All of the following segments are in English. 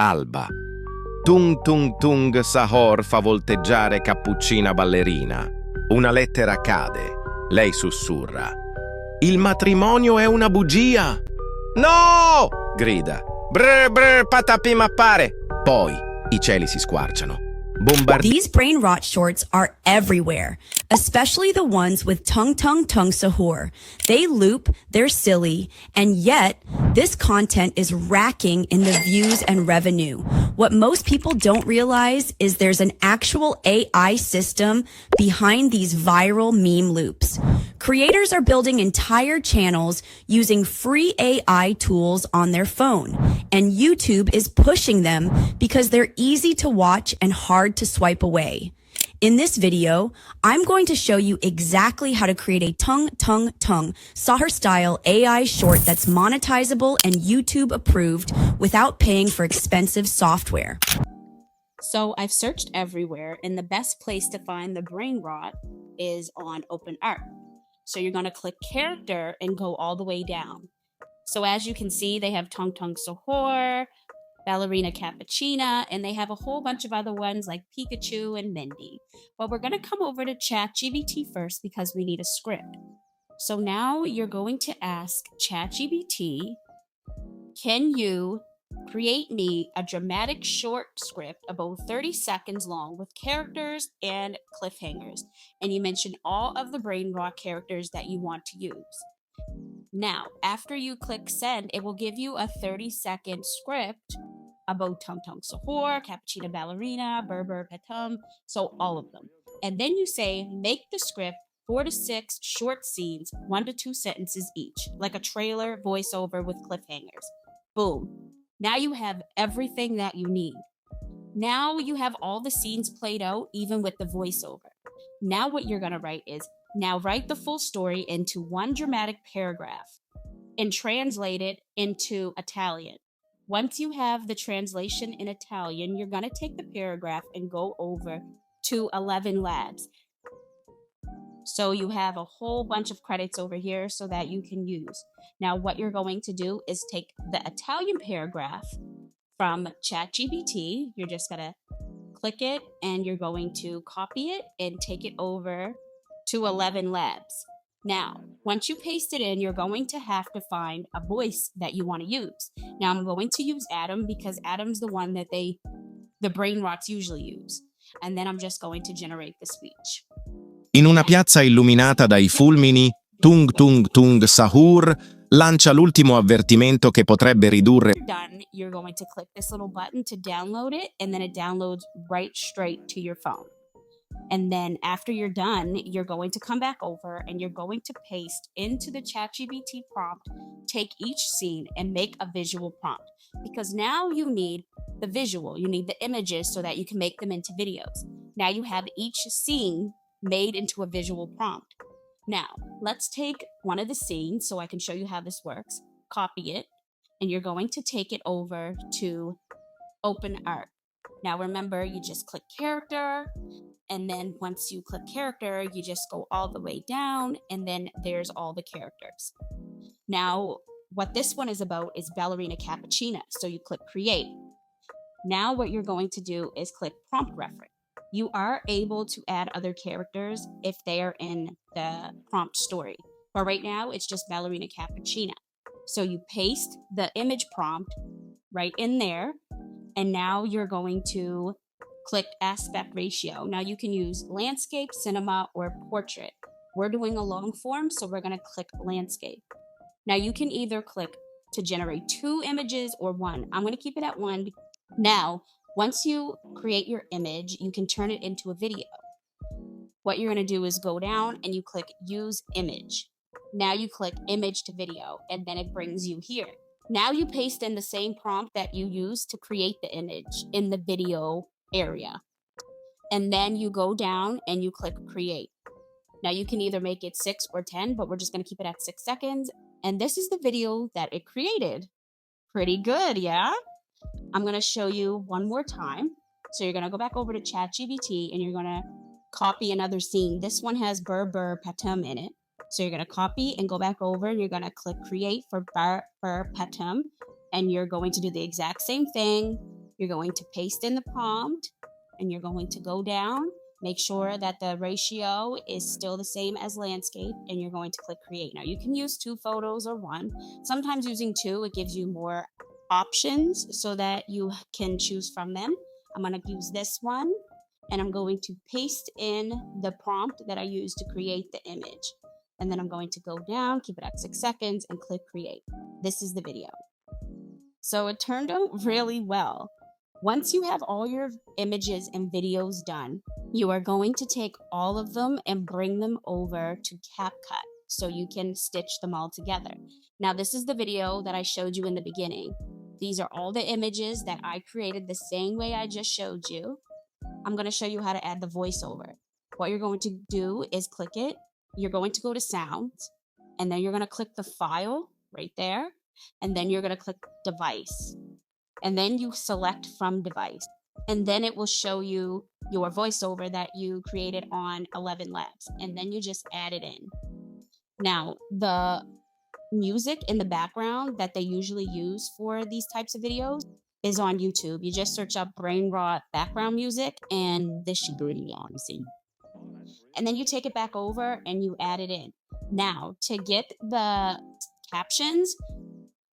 Alba. Tung Tung Tung Sahur fa volteggiare cappuccina ballerina. Una lettera cade. Lei sussurra. Il matrimonio è una bugia! No! Grida. Brr brr patapim appare. Poi i cieli si squarciano. These Brainrot shorts are everywhere, especially the ones with Tung Tung Tung Sahur. They loop, they're silly, and yet this content is racking in the views and revenue. What most people don't realize is there's an actual AI system behind these viral meme loops. Creators are building entire channels using free AI tools on their phone, and YouTube is pushing them because they're easy to watch and hard to swipe away. In this video, I'm going to show you exactly how to create a Tung Tung Tung Sahur style AI short that's monetizable and YouTube approved without paying for expensive software. So I've searched everywhere, and the best place to find the Brainrot is on OpenArt. So you're going to click character and go all the way down. So as you can see, they have Tung Tung Sahur, Ballerina Cappuccina, and they have a whole bunch of other ones like Pikachu and Mindy. But we're going to come over to ChatGPT first because we need a script. So now you're going to ask ChatGPT, can you create me a dramatic short script about 30 seconds long with characters and cliffhangers? And you mention all of the Brainrot characters that you want to use. Now, after you click send, it will give you a 30-second script about Tung Tung Sahur, Cappuccina Ballerina, Berber Patum, so all of them. And then you say, make the script 4 to 6 short scenes, 1 to 2 sentences each, like a trailer voiceover with cliffhangers. Boom. Now you have everything that you need. Now you have all the scenes played out, even with the voiceover. Now what you're going to write is, now write the full story into one dramatic paragraph and translate it into Italian. Once you have the translation in Italian, you're going to take the paragraph and go over to 11 Labs. So you have a whole bunch of credits over here so that you can use. Now what you're going to do is take the Italian paragraph from ChatGPT. You're just going to click it and you're going to copy it and take it over to 11 Labs. Now, once you paste it in, you're going to have to find a voice that you want to use. Now, I'm going to use Adam because Adam's the one that the Brainrots usually use. And then I'm just going to generate the speech. In una piazza illuminata dai fulmini, Tung Tung Tung Sahur lancia l'ultimo avvertimento che potrebbe ridurre. Done, you're going to click this little button to download it, and then it downloads right straight to your phone. And then after you're done, you're going to come back over and you're going to paste into the ChatGPT prompt, take each scene and make a visual prompt. Because now you need the visual, you need the images so that you can make them into videos. Now you have each scene made into a visual prompt. Now, let's take one of the scenes so I can show you how this works. Copy it, and you're going to take it over to OpenArt. Now remember, you just click character, and then once you click character, you just go all the way down, and then there's all the characters. Now, what this one is about is Ballerina Cappuccina, so you click create. Now what you're going to do is click prompt reference. You are able to add other characters if they are in the prompt story, but right now it's just Ballerina Cappuccina. So you paste the image prompt right in there, and now you're going to click aspect ratio. Now you can use landscape, cinema, or portrait. We're doing a long form, so we're going to click landscape. Now you can either click to generate 2 images or 1. I'm going to keep it at 1. Now, once you create your image, you can turn it into a video. What you're going to do is go down and you click use image. Now you click image to video, and then it brings you here. Now you paste in the same prompt that you used to create the image in the video area. And then you go down and you click create. Now you can either make it 6 or 10, but we're just going to keep it at 6 seconds. And this is the video that it created. Pretty good, yeah? I'm going to show you one more time. So you're going to go back over to ChatGPT and you're going to copy another scene. This one has Berber Patum in it. So you're going to copy and go back over and you're going to click create for Berber Patum. And you're going to do the exact same thing. You're going to paste in the prompt and you're going to go down, make sure that the ratio is still the same as landscape, and you're going to click create. Now you can use 2 photos or 1. Sometimes using 2, it gives you more options so that you can choose from them. I'm going to use this one and I'm going to paste in the prompt that I used to create the image. And then I'm going to go down, keep it at 6 seconds and click create. This is the video. So it turned out really well. Once you have all your images and videos done, you are going to take all of them and bring them over to CapCut so you can stitch them all together. Now, this is the video that I showed you in the beginning. These are all the images that I created the same way I just showed you. I'm going to show you how to add the voiceover. What you're going to do is click it. You're going to go to sounds, and then you're going to click the file right there, and then you're going to click device. And then you select from device, and then it will show you your voiceover that you created on 11 Labs, and then you just add it in. Now, the music in the background that they usually use for these types of videos is on YouTube. You just search up Brainrot background music, and this should be on, see? And then you take it back over and you add it in. Now, to get the captions,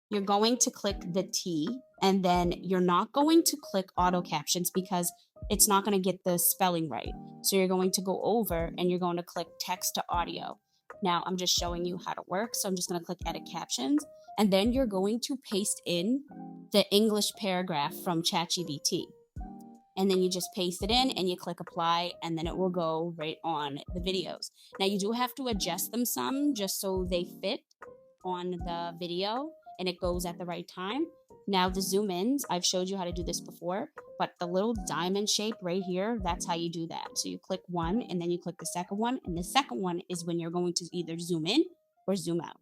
you're going to click the T, and then you're not going to click auto captions because it's not going to get the spelling right. So you're going to go over and you're going to click text to audio. Now I'm just showing you how to work. So I'm just going to click edit captions, and then you're going to paste in the English paragraph from ChatGPT. And then you just paste it in and you click apply, and then it will go right on the videos. Now you do have to adjust them some just so they fit on the video and it goes at the right time. Now the zoom ins, I've showed you how to do this before, but the little diamond shape right here, that's how you do that. So you click one and then you click the second one, and the second one is when you're going to either zoom in or zoom out.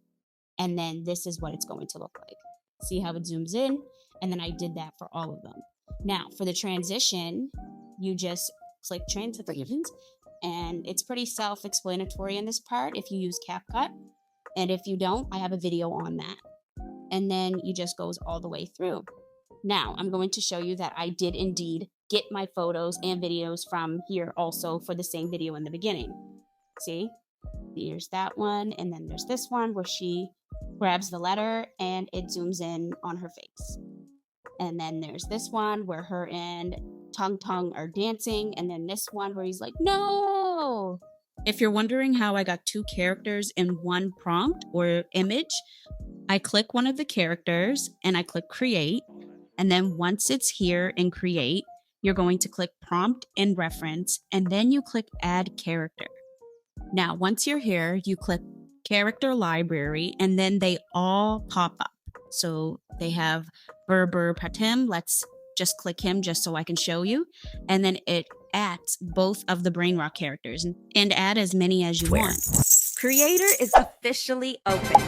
And then this is what it's going to look like. See how it zooms in? And then I did that for all of them. Now for the transition, you just click transitions, and it's pretty self-explanatory in this part if you use CapCut. And if you don't, I have a video on that. And then you just goes all the way through. Now I'm going to show you that I did indeed get my photos and videos from here also for the same video in the beginning. See, here's that one. And then there's this one where she grabs the letter and it zooms in on her face. And then there's this one where her and Tung Tung are dancing. And then this one where he's like, no. If you're wondering how I got 2 characters in one prompt or image, I click one of the characters and I click create. And then once it's here in create, you're going to click prompt and reference, and then you click add character. Now, once you're here, you click character library, and then they all pop up. So they have Berber Patim. Let's just click him just so I can show you. And then it adds both of the Brainrot characters, and add as many as you want. Creator is officially open.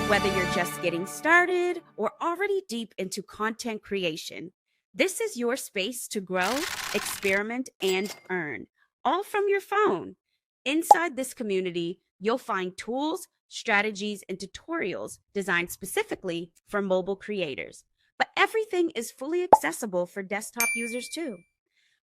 Whether you're just getting started or already deep into content creation, this is your space to grow, experiment, and earn, all from your phone. Inside this community, you'll find tools, strategies, and tutorials designed specifically for mobile creators. But everything is fully accessible for desktop users too.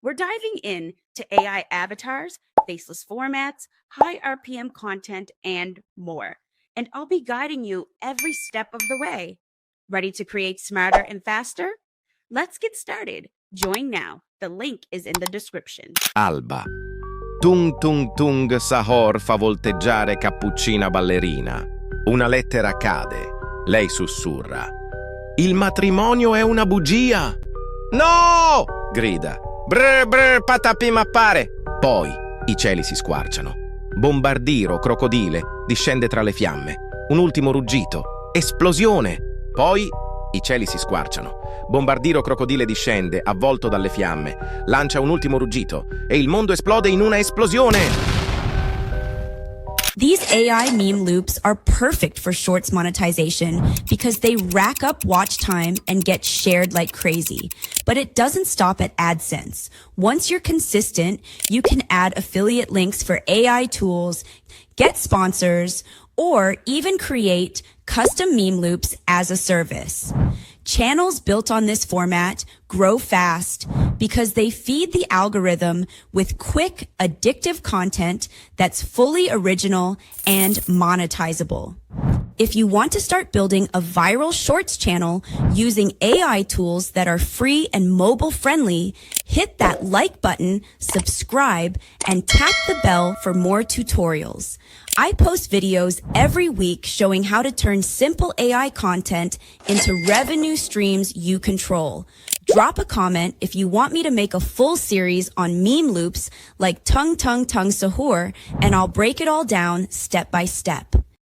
We're diving in to AI avatars, faceless formats, high RPM content, and more. And I'll be guiding you every step of the way. Ready to create smarter and faster? Let's get started. Join now. The link is in the description. Alba. Tung Tung Tung Sahur fa volteggiare cappuccina ballerina. Una lettera cade. Lei sussurra. Il matrimonio è una bugia. No! Grida. Brr brr patapi mappare. Poi i cieli si squarciano. Bombardiro, crocodile, discende tra le fiamme. Un ultimo ruggito. Esplosione. Poi i cieli si squarciano. Bombardiro, crocodile discende, avvolto dalle fiamme. Lancia un ultimo ruggito e il mondo esplode in una esplosione. These AI meme loops are perfect for shorts monetization because they rack up watch time and get shared like crazy. But it doesn't stop at AdSense. Once you're consistent, you can add affiliate links for AI tools, get sponsors, or even create custom meme loops as a service. Channels built on this format grow fast because they feed the algorithm with quick, addictive content that's fully original and monetizable. If you want to start building a viral shorts channel using AI tools that are free and mobile friendly, hit that like button, subscribe, and tap the bell for more tutorials. I post videos every week showing how to turn simple AI content into revenue streams you control. Drop a comment if you want me to make a full series on meme loops like Tung Tung Tung Sahur, and I'll break it all down step by step.